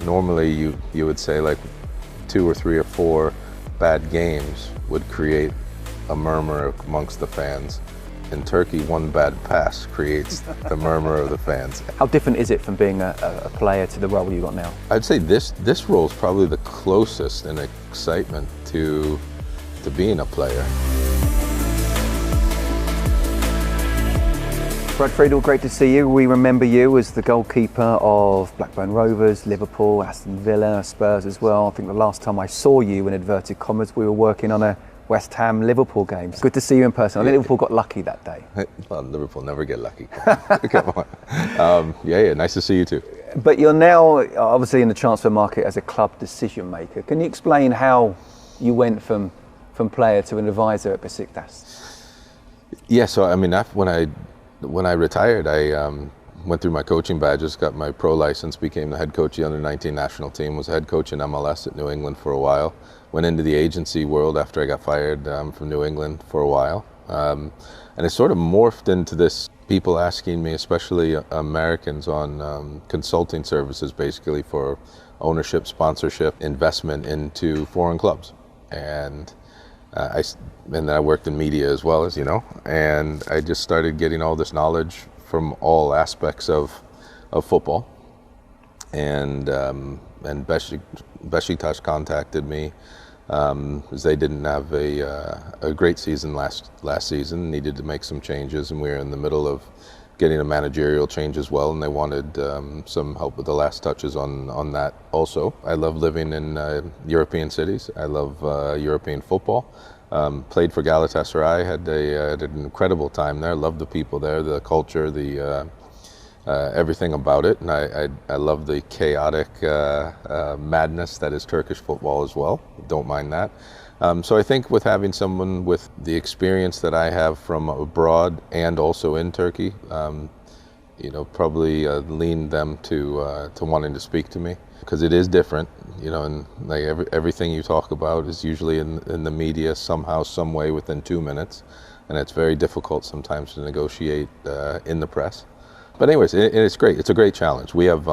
Normally you would say like 2 or 3 or 4 bad games would create a murmur amongst the fans. In Turkey, 1 bad pass creates the murmur of the fans. How different is it from being a player to the role you got now? I'd say this role is probably the closest in excitement to being a player. Brad Friedel, great to see you. We remember you as the goalkeeper of Blackburn Rovers, Liverpool, Aston Villa, Spurs as well. I think the last time I saw you, in inverted commas, we were working on a West Ham Liverpool game. Good to see you in person. I think Liverpool got lucky that day. Well, Liverpool never get lucky. Come on. Yeah, nice to see you too. But you're now obviously in the transfer market as a club decision maker. Can you explain how you went from player to an advisor at Beşiktaş? Yeah, so I mean, when I retired, I went through my coaching badges, got my pro license, became the head coach of the under-19 national team, was head coach in MLS at New England for a while, went into the agency world after I got fired from New England for a while. And it sort of morphed into this, people asking me, especially Americans, on consulting services basically for ownership, sponsorship, investment into foreign clubs. And then I worked in media as well, as you know, and I just started getting all this knowledge from all aspects of football. And Beşiktaş contacted me because they didn't have a great season last season, needed to make some changes, and we were in the middle of getting a managerial change as well, and they wanted some help with the last touches on that also. I love living in European cities. I love European football. Played for Galatasaray, had an incredible time there, loved the people there, the culture, everything about it, and I love the chaotic madness that is Turkish football as well. Don't mind that. So I think with having someone with the experience that I have from abroad and also in Turkey, probably leaned them to wanting to speak to me, because it is different, and like everything you talk about is usually in the media somehow, some way within 2 minutes, and it's very difficult sometimes to negotiate in the press. But anyways, it's great. It's a great challenge. We have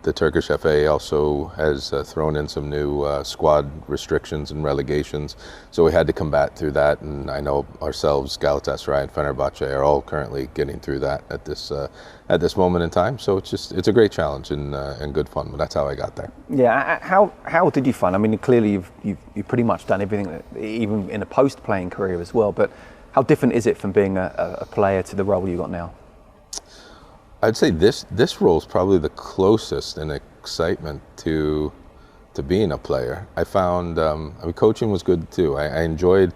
the Turkish FA also has thrown in some new squad restrictions and relegations, so we had to combat through that. And I know ourselves, Galatasaray and Fenerbahce, are all currently getting through that at this moment in time. So it's a great challenge and good fun. But that's how I got there. Yeah. How did you find? I mean, clearly you've pretty much done everything, even in a post-playing career as well. But how different is it from being a player to the role you got now? I'd say this role is probably the closest in excitement to being a player. I found coaching was good too. I enjoyed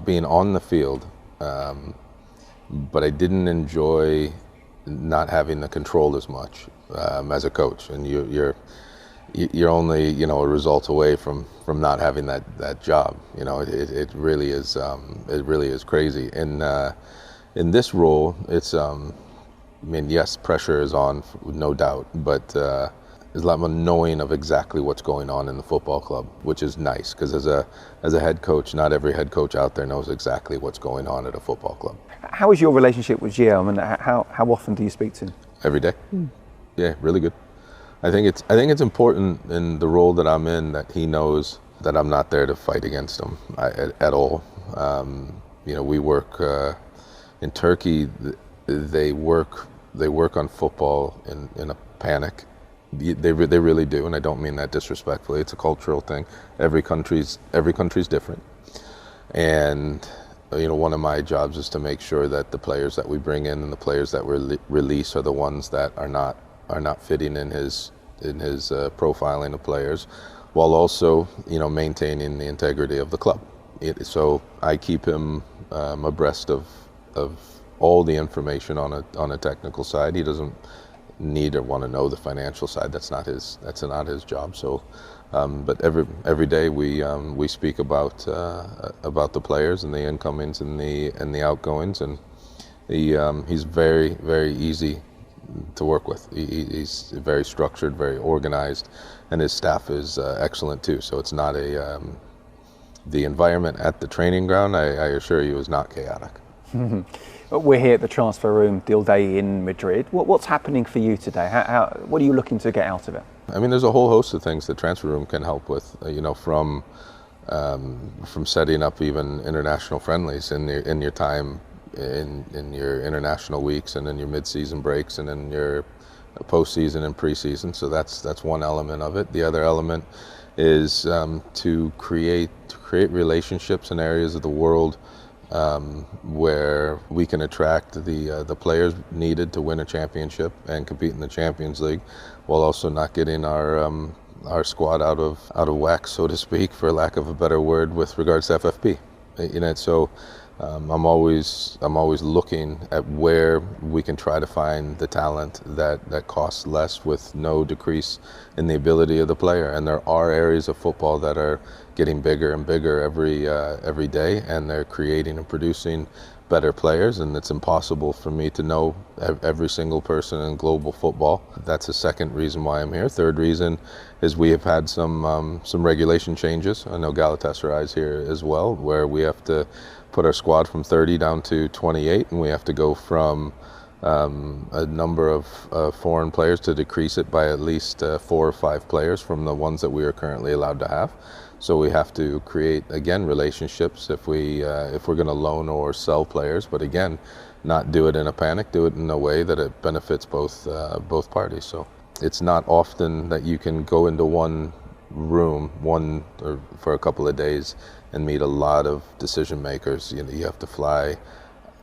being on the field, but I didn't enjoy not having the control as much as a coach. And you're only a result away from not having that job. It really is crazy. And in this role, it's yes, pressure is on, no doubt, but there's a lot more knowing of exactly what's going on in the football club, which is nice, because as a head coach, not every head coach out there knows exactly what's going on at a football club. How is your relationship with Gio? I mean, how often do you speak to him? Every day. Yeah, really good. I think it's important in the role that I'm in that he knows that I'm not there to fight against him at all. We work in Turkey. They work on football in a panic. They really do, and I don't mean that disrespectfully. It's a cultural thing. Every country's different, and one of my jobs is to make sure that the players that we bring in and the players that we release are the ones that are not fitting in his profiling of players, while also maintaining the integrity of the club. So I keep him abreast of all the information on a technical side. He doesn't need or want to know the financial side. That's not his job. So, but every day we speak about the players and the incomings and the outgoings, and he's very, very easy to work with. He's very structured, very organized, and his staff is excellent too. So it's not the environment at the training ground, I assure you, is not chaotic. We're here at the transfer room deal day in Madrid. What's happening for you today? What are you looking to get out of it? I mean, there's a whole host of things the transfer room can help with, from setting up even international friendlies in your time in your international weeks and in your mid-season breaks and in your postseason and preseason. So that's one element of it. The other element is to create relationships in areas of the world where we can attract the players needed to win a championship and compete in the Champions League, while also not getting our squad out of whack, so to speak, for lack of a better word, with regards to FFP. So I'm always looking at where we can try to find the talent that costs less with no decrease in the ability of the player. And there are areas of football that are getting bigger and bigger every day, and they're creating and producing better players, and it's impossible for me to know every single person in global football. That's the second reason why I'm here. Third reason is we have had some regulation changes. I know Galatasaray is here as well, where we have to put our squad from 30 down to 28, and we have to go from a number of foreign players to decrease it by at least 4 or 5 players from the ones that we are currently allowed to have. So we have to create, again, relationships if we're going to loan or sell players, but again, not do it in a panic, do it in a way that it benefits both parties. So it's not often that you can go into one room or for a couple of days and meet a lot of decision makers. You have to fly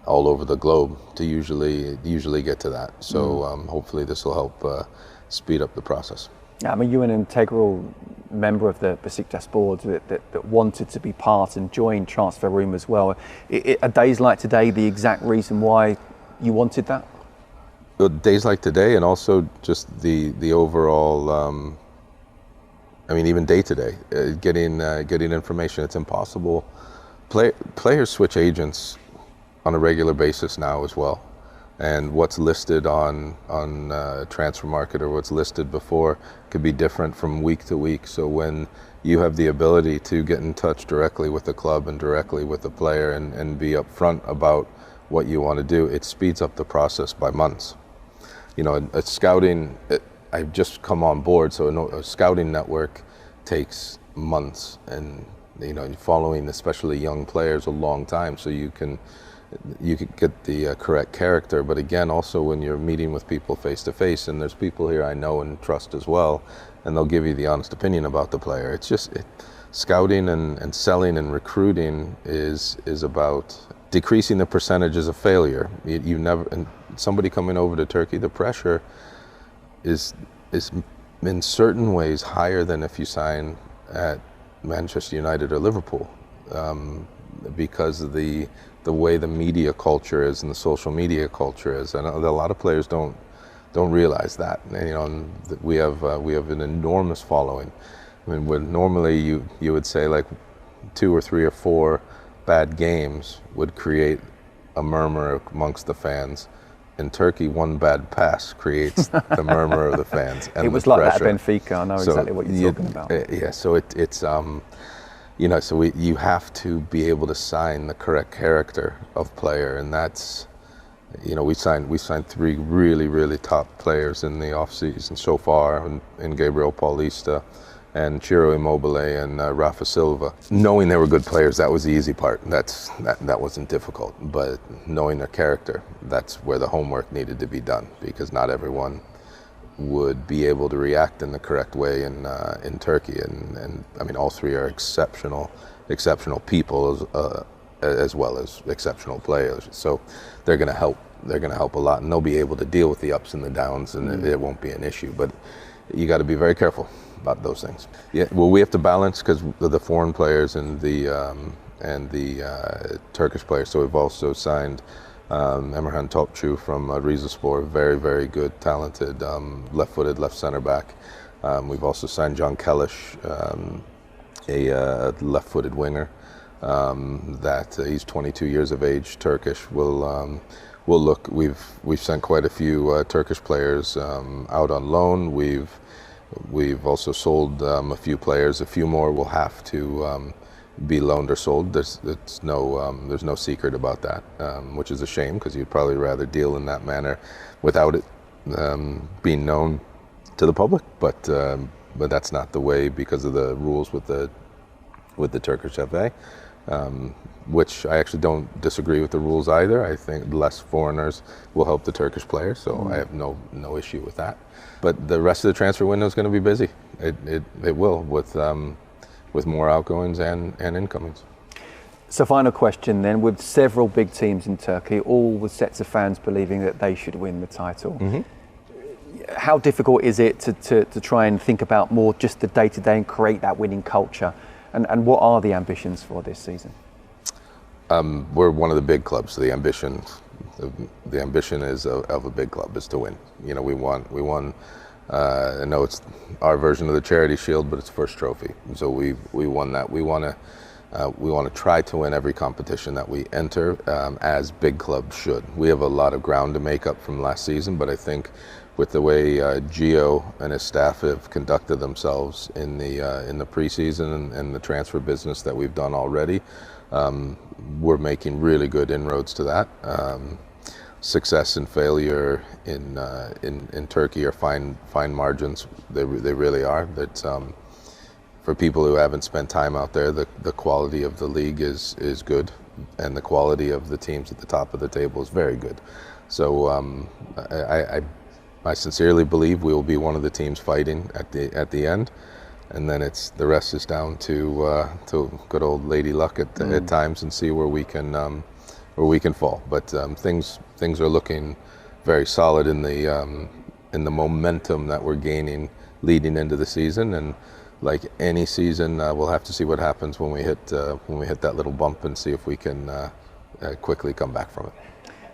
all over the globe to usually get to that. So hopefully this will help speed up the process. Yeah, I mean, you're an integral member of the Beşiktaş board that wanted to be part and join Transfer Room as well. Are days like today the exact reason why you wanted that? Well, days like today, and also just the overall, even day to day, getting information. It's impossible. Players switch agents on a regular basis now as well. And what's listed on transfer market or what's listed before could be different from week to week. So when you have the ability to get in touch directly with the club and directly with the player and be upfront about what you want to do, it speeds up the process by months. A scouting, I've just come on board, so a scouting network takes months, and following especially young players a long time, so you can get the correct character. But again, also when you're meeting with people face to face, and there's people here I know and trust as well, and they'll give you the honest opinion about the player. It's just scouting and selling and recruiting is about decreasing the percentages of failure. You never, and somebody coming over to Turkey, the pressure is in certain ways higher than if you sign at Manchester United or Liverpool, because of the way the media culture is and the social media culture is. And a lot of players don't realize that. And, we have an enormous following. I mean, when normally you would say like 2 or 3 or 4 bad games would create a murmur amongst the fans. In Turkey, 1 bad pass creates the murmur of the fans. And it was like that at Benfica. I know exactly what you're talking about. Yeah, so it's you have to be able to sign the correct character of player, and that's, we signed 3 really, really top players in the off season so far, in Gabriel Paulista and Ciro Immobile and Rafa Silva. Knowing they were good players, that was the easy part. That wasn't difficult, but knowing their character, that's where the homework needed to be done, because not everyone would be able to react in the correct way in Turkey, and I mean, all 3 are exceptional people as well as exceptional players. So they're going to help. They're going to help a lot, and they'll be able to deal with the ups and the downs, and it won't be an issue. But you got to be very careful about those things. Yeah, well, we have to balance because of the foreign players and the Turkish players. So we've also signed Emirhan Topçu from Rizespor, very, very good, talented, left-footed, left center back. We've also signed John Kellish, a left-footed winger. That he's 22 years of age, Turkish. We'll look. We've sent quite a few Turkish players out on loan. We've also sold a few players. A few more will have to be loaned or sold. There's no secret about that, which is a shame because you'd probably rather deal in that manner without it being known to the public. But that's not the way because of the rules with the Turkish FA, which I actually don't disagree with the rules either. I think less foreigners will help the Turkish players, so I have no issue with that. But the rest of the transfer window is going to be busy. It will with more outgoings and incomings. So final question then, with several big teams in Turkey, all with sets of fans believing that they should win the title, how difficult is it to try and think about more just the day-to-day and create that winning culture? And what are the ambitions for this season? We're one of the big clubs, so the ambition is of a big club is to win. You know, we won. I know it's our version of the Charity Shield, but it's first trophy. So we won that. We want to try to win every competition that we enter, as big clubs should. We have a lot of ground to make up from last season, but I think with the way Gio and his staff have conducted themselves in the preseason and the transfer business that we've done already, we're making really good inroads to that. Success and failure in Turkey are fine margins. They really are. That for people who haven't spent time out there, the quality of the league is good, and the quality of the teams at the top of the table is very good. So I sincerely believe we will be one of the teams fighting at the end, and then the rest is down to good old lady luck at times, and see where we can fall. But things are looking very solid in the momentum that we're gaining leading into the season, and like any season, we'll have to see what happens when we hit that little bump and see if we can quickly come back from it.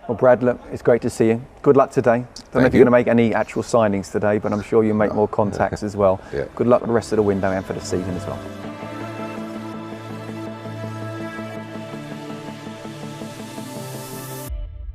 Well, Brad, look, it's great to see you. Good luck today. Don't know if you're going to make any actual signings today, but I'm sure you'll make more contacts as well. Yeah. Good luck with the rest of the window and for the season as well.